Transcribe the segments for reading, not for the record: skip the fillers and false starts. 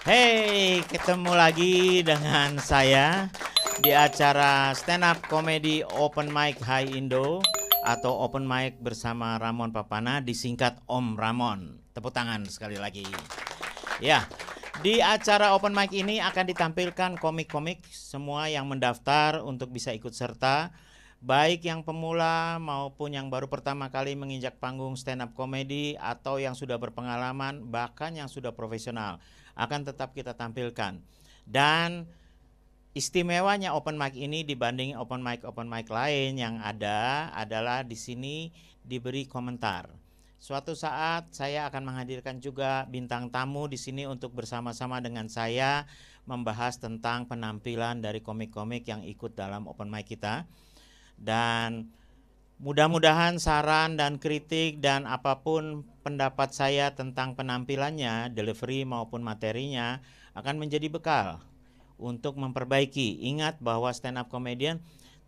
Hey, ketemu lagi dengan saya di acara stand up comedy Open Mic High Indo atau Open Mic bersama Ramon Papana, disingkat Om Ramon. Tepuk tangan sekali lagi. Ya, di acara Open Mic ini akan ditampilkan komik-komik semua yang mendaftar untuk bisa ikut serta, baik yang pemula maupun yang baru pertama kali menginjak panggung stand up comedy atau yang sudah berpengalaman bahkan yang sudah profesional akan tetap kita tampilkan. Dan istimewanya open mic ini dibanding open mic lain yang ada adalah di sini diberi komentar. Suatu saat saya akan menghadirkan juga bintang tamu di sini untuk bersama-sama dengan saya membahas tentang penampilan dari komik-komik yang ikut dalam open mic kita. Dan mudah-mudahan saran dan kritik dan apapun pendapat saya tentang penampilannya, delivery maupun materinya akan menjadi bekal untuk memperbaiki. Ingat bahwa stand up comedian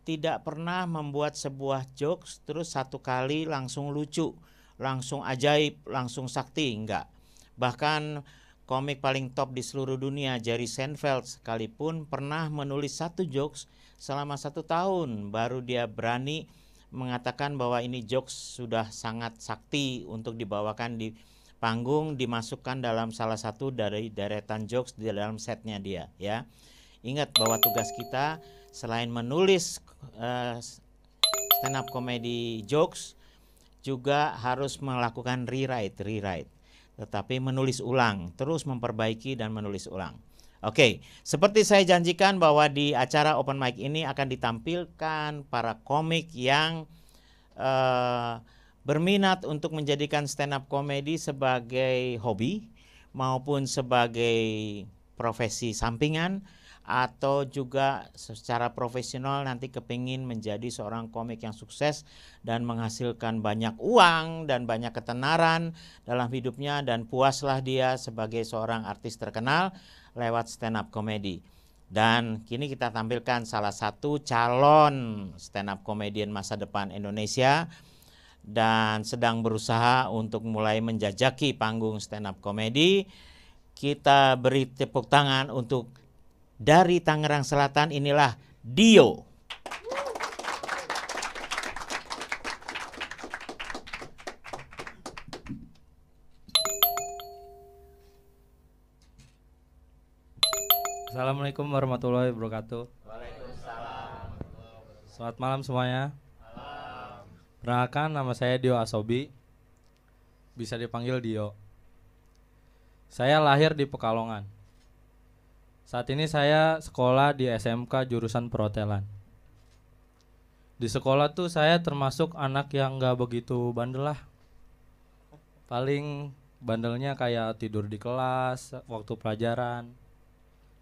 tidak pernah membuat sebuah jokes terus satu kali langsung lucu, langsung ajaib, langsung sakti, enggak. Bahkan komik paling top di seluruh dunia, Jerry Seinfeld sekalipun pernah menulis satu jokes selama 1 tahun baru dia berani mengatakan bahwa ini jokes sudah sangat sakti untuk dibawakan di panggung, dimasukkan dalam salah satu dari deretan jokes di dalam setnya dia, ya. Ingat bahwa tugas kita selain menulis stand up comedy jokes juga harus melakukan rewrite, tetapi menulis ulang, terus memperbaiki dan menulis ulang. Oke, seperti saya janjikan bahwa di acara open mic ini akan ditampilkan para komik yang berminat untuk menjadikan stand up comedy sebagai hobi maupun sebagai profesi sampingan atau juga secara profesional nanti kepingin menjadi seorang komik yang sukses dan menghasilkan banyak uang dan banyak ketenaran dalam hidupnya dan puaslah dia sebagai seorang artis terkenal lewat stand up comedy. Dan kini kita tampilkan salah satu calon stand up comedian masa depan Indonesia dan sedang berusaha untuk mulai menjajaki panggung stand up comedy. Kita beri tepuk tangan untuk dari Tangerang Selatan, inilah Dio. Assalamualaikum warahmatullahi wabarakatuh. Waalaikumsalam. Selamat malam semuanya. Perkenalkan, nama saya Dio Asobi, bisa dipanggil Dio. Saya lahir di Pekalongan. Saat ini saya sekolah di SMK jurusan perhotelan. Di sekolah tuh saya termasuk anak yang gak begitu bandel lah. Paling bandelnya kayak tidur di kelas waktu pelajaran.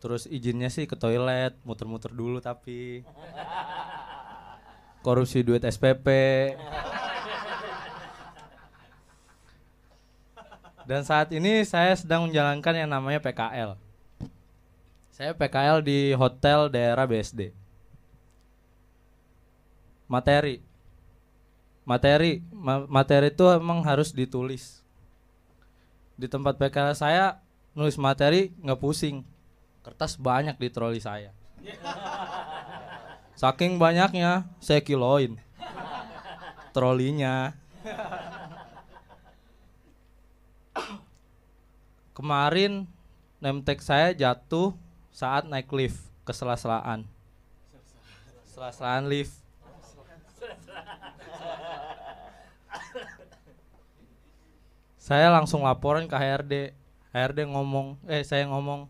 Terus izinnya sih ke toilet, muter-muter dulu tapi korupsi duit SPP. Dan saat ini saya sedang menjalankan yang namanya PKL. Saya PKL di hotel daerah BSD. Materi itu emang harus ditulis. Di tempat PKL saya nulis materi nggak pusing. Kertas banyak di troli saya. Saking banyaknya saya kiloin trolinya. Kemarin name tag saya jatuh saat naik lift ke sela-selaan lift. Saya langsung laporan ke HRD. Saya ngomong,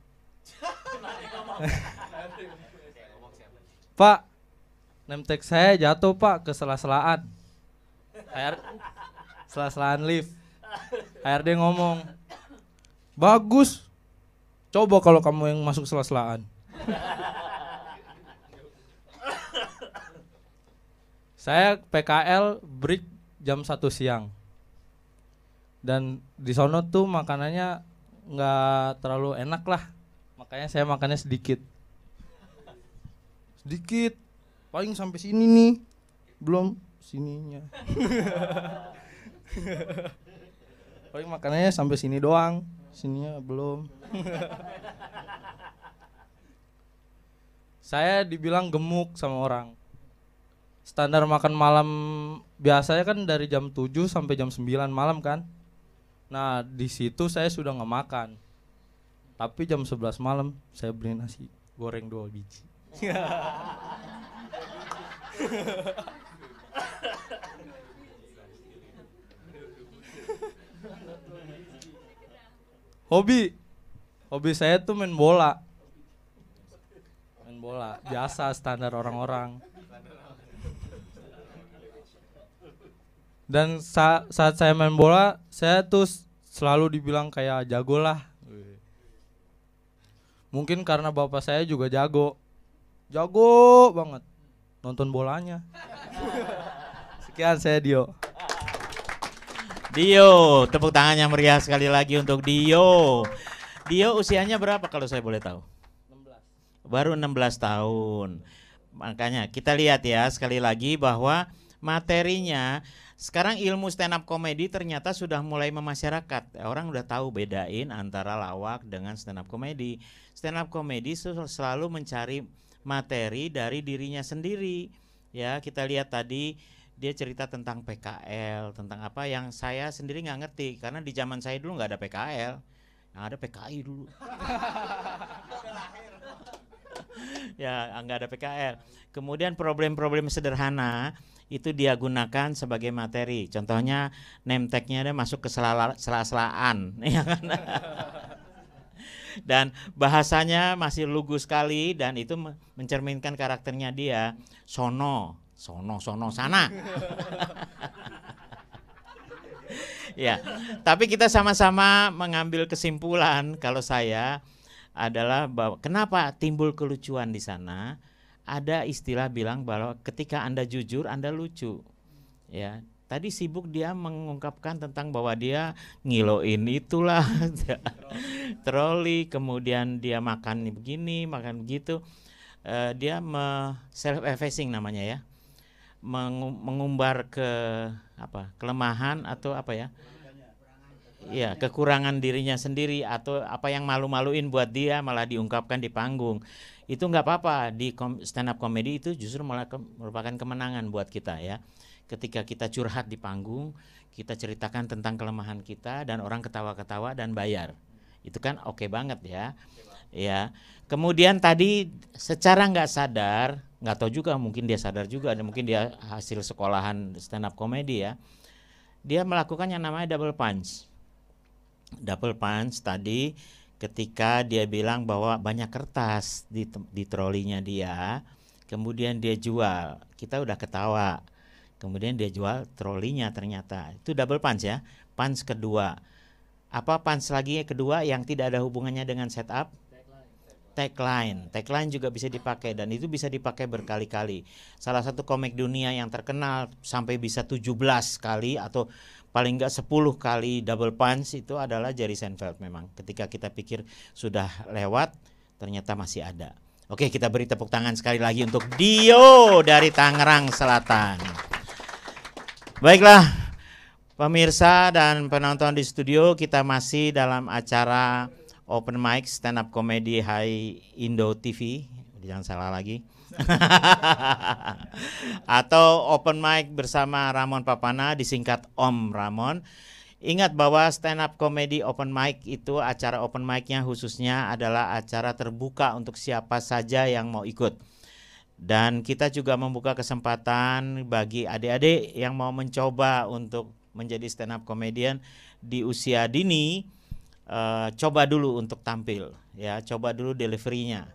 Pak, name tag saya jatuh Pak ke sela-selaan lift. HRD ngomong, bagus, coba kalau kamu yang masuk sela-selaan. Saya PKL break jam 1 siang. Dan di sono tuh makanannya nggak terlalu enak lah. Makanya saya makannya sedikit, paling sampai sini nih, belum sininya. Paling makanannya sampai sini doang, Sininya belum. Saya dibilang gemuk sama orang. Standar makan malam biasanya kan dari jam 7 sampai jam 9 malam kan. Nah, di situ saya sudah nggak makan. Tapi jam 11 malam saya beli nasi goreng 2 biji. Hobi saya tuh main bola. Main bola biasa standar orang-orang. Dan saat saya main bola, saya tuh selalu dibilang kayak jago lah. Mungkin karena bapak saya juga jago banget nonton bolanya. Sekian, saya Dio. Dio, tepuk tangannya meriah sekali lagi untuk Dio. Dio usianya berapa kalau saya boleh tahu? 16. Baru 16 tahun. Makanya kita lihat ya sekali lagi bahwa materinya sekarang ilmu stand up comedy ternyata sudah mulai memasyarakat. Orang udah tahu bedain antara lawak dengan stand up comedy. Stand up comedy selalu mencari materi dari dirinya sendiri. Ya, kita lihat tadi dia cerita tentang PKL, tentang apa yang saya sendiri nggak ngerti karena di zaman saya dulu nggak ada PKL, yang ada PKI dulu. Ya, nggak ada PKL. Kemudian problem-problem sederhana itu dia gunakan sebagai materi. Contohnya name tag-nya ada masuk ke sela-selaan, ya kan? Dan bahasanya masih lugu sekali dan itu mencerminkan karakternya dia. Sono sana. Ya, tapi kita sama-sama mengambil kesimpulan kalau saya adalah bahwa kenapa timbul kelucuan di sana? Ada istilah bilang bahwa ketika Anda jujur, Anda lucu. Ya, tadi sibuk dia mengungkapkan tentang bahwa dia ngiloin itulah troli, kemudian dia makan begini, makan begitu. Dia self effacing namanya ya. Mengumbar kelemahan atau apa ya? Ya, kekurangan dirinya sendiri atau apa yang malu-maluin buat dia malah diungkapkan di panggung. Itu nggak apa-apa, di stand up comedy itu justru malah merupakan kemenangan buat kita ya. Ketika kita curhat di panggung, kita ceritakan tentang kelemahan kita dan orang ketawa-ketawa dan bayar. Itu kan oke banget ya. Ya. Kemudian tadi secara nggak sadar, nggak tahu juga mungkin dia sadar juga, mungkin dia hasil sekolahan stand up comedy ya. Dia melakukan yang namanya double punch. Double punch tadi ketika dia bilang bahwa banyak kertas di trolinya dia, kemudian dia jual, kita udah ketawa, kemudian dia jual trolinya ternyata, itu double punch ya. Punch kedua, apa punch lagi kedua yang tidak ada hubungannya dengan setup? Tagline juga bisa dipakai dan itu bisa dipakai berkali-kali. Salah satu komik dunia yang terkenal sampai bisa 17 kali atau paling enggak 10 kali double punch itu adalah Jerry Seinfeld memang. Ketika kita pikir sudah lewat, ternyata masih ada. Oke, kita beri tepuk tangan sekali lagi untuk Dio dari Tangerang Selatan. Baiklah, pemirsa dan penonton di studio, kita masih dalam acara Open Mic Stand Up Comedy Hai Indo TV, jangan salah lagi. Atau Open Mic bersama Ramon Papana, disingkat Om Ramon. Ingat bahwa stand up comedy open mic itu acara open mic-nya khususnya adalah acara terbuka untuk siapa saja yang mau ikut. Dan kita juga membuka kesempatan bagi adik-adik yang mau mencoba untuk menjadi stand up comedian di usia dini. Coba dulu untuk tampil ya, coba dulu deliverynya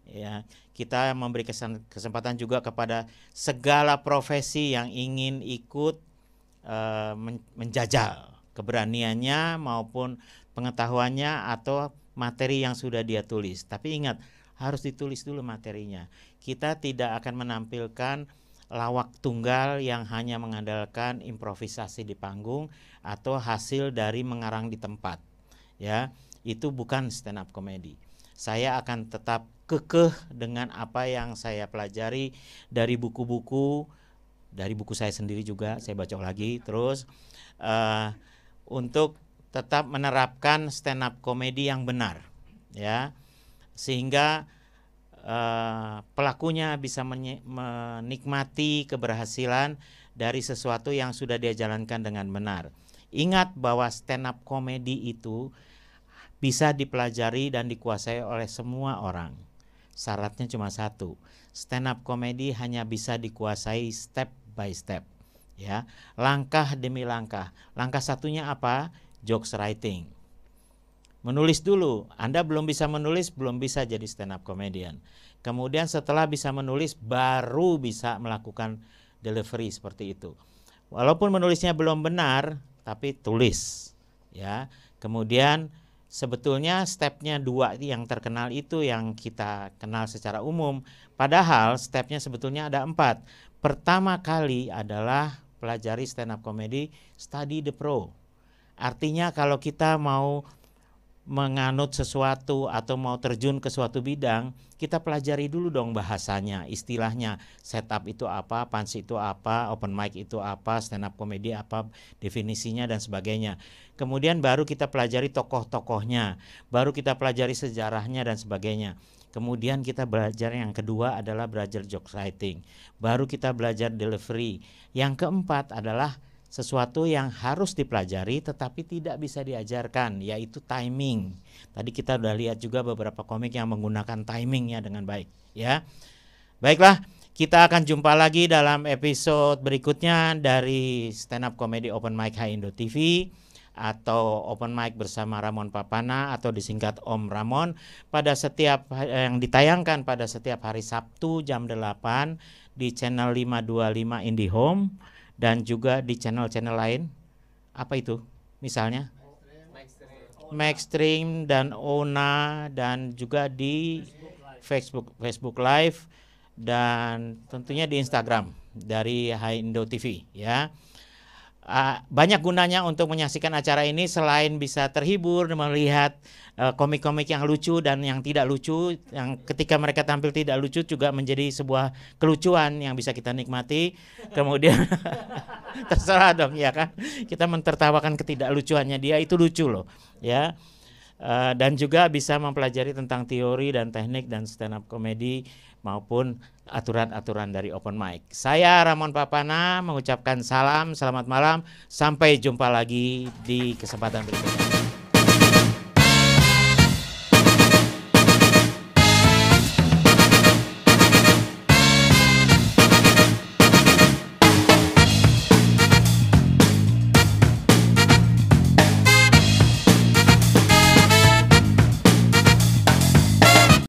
ya. Kita memberi kesempatan juga kepada segala profesi yang ingin ikut menjajal keberaniannya maupun pengetahuannya atau materi yang sudah dia tulis. Tapi ingat, harus ditulis dulu materinya. Kita tidak akan menampilkan lawak tunggal yang hanya mengandalkan improvisasi di panggung atau hasil dari mengarang di tempat. Ya, itu bukan stand up comedy. Saya akan tetap kekeh dengan apa yang saya pelajari dari buku-buku, dari buku saya sendiri juga saya baca lagi terus untuk tetap menerapkan stand up comedy yang benar, ya, sehingga pelakunya bisa menikmati keberhasilan dari sesuatu yang sudah dia jalankan dengan benar. Ingat bahwa stand up comedy itu bisa dipelajari dan dikuasai oleh semua orang. Syaratnya cuma satu, stand up comedy hanya bisa dikuasai step by step, ya, langkah demi langkah. Langkah satunya apa? Jokes writing. Menulis dulu. Anda belum bisa menulis, belum bisa jadi stand up comedian. Kemudian setelah bisa menulis, baru bisa melakukan delivery seperti itu. Walaupun menulisnya belum benar, tapi tulis, ya. Kemudian sebetulnya stepnya 2 yang terkenal itu yang kita kenal secara umum. Padahal stepnya sebetulnya ada 4. Pertama kali adalah pelajari stand up comedy, study the pro. Artinya kalau kita mau menganut sesuatu atau mau terjun ke suatu bidang, kita pelajari dulu dong bahasanya, istilahnya, setup itu apa, punch itu apa, open mic itu apa, stand up comedy apa, definisinya dan sebagainya. Kemudian baru kita pelajari tokoh-tokohnya, baru kita pelajari sejarahnya dan sebagainya. Kemudian kita belajar yang kedua adalah belajar joke writing, baru kita belajar delivery. Yang keempat adalah sesuatu yang harus dipelajari tetapi tidak bisa diajarkan, yaitu timing. Tadi kita udah lihat juga beberapa komik yang menggunakan timingnya dengan baik, ya. Baiklah, kita akan jumpa lagi dalam episode berikutnya dari Stand Up Comedy Open Mic Hai Indo TV atau Open Mic bersama Ramon Papana atau disingkat Om Ramon pada setiap yang ditayangkan pada setiap hari Sabtu jam 8 di channel 525 IndiHome dan juga di channel-channel lain. Apa itu? Misalnya Maxstream dan Ona, dan juga di Facebook Live dan tentunya di Instagram dari Hai Indo TV, ya. Banyak gunanya untuk menyaksikan acara ini selain bisa terhibur melihat komik-komik yang lucu dan yang tidak lucu, yang ketika mereka tampil tidak lucu juga menjadi sebuah kelucuan yang bisa kita nikmati. Kemudian terserah dong, ya kan, kita mentertawakan ketidaklucuannya dia, itu lucu loh, ya. Dan juga bisa mempelajari tentang teori dan teknik dan stand up comedy maupun aturan-aturan dari open mic. Saya Ramon Papana mengucapkan salam, selamat malam, sampai jumpa lagi di kesempatan berikutnya.